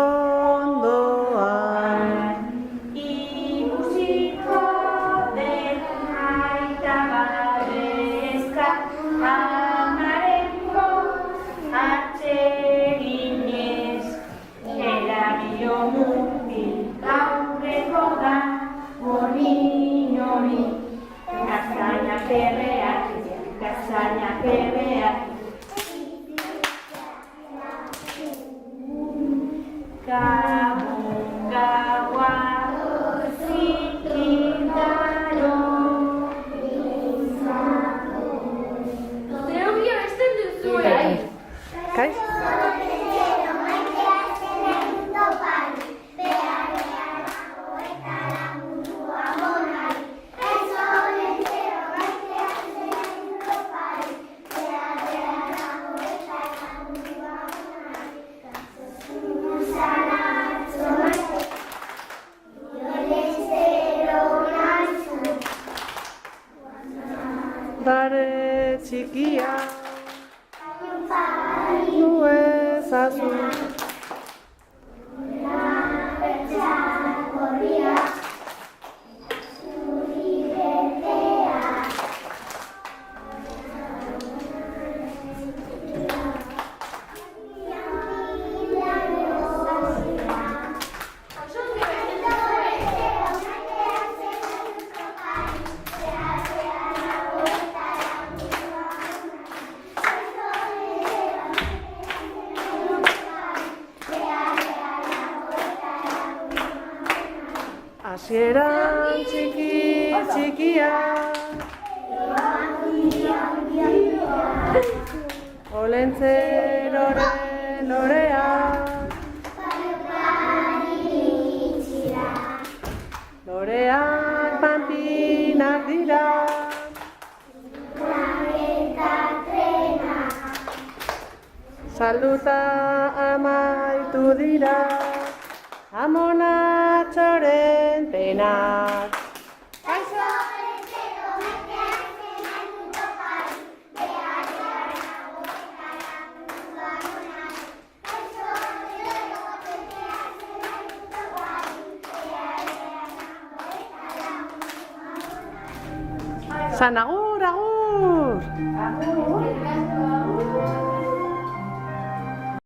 ondoan. Ikusiko den aita babezka, amarengo atseginez. Erabio mutil gaurreko da, hori. Gaztainak erreak. Gaua zikindaro. Zerugia beste duzu erai. Kaiz? Dare txikia nu ezazu. Hasieran txikia olentzeroren lorea loreak panpinak dira salduta amaitu dira amonatxoren penak. San agur, agur!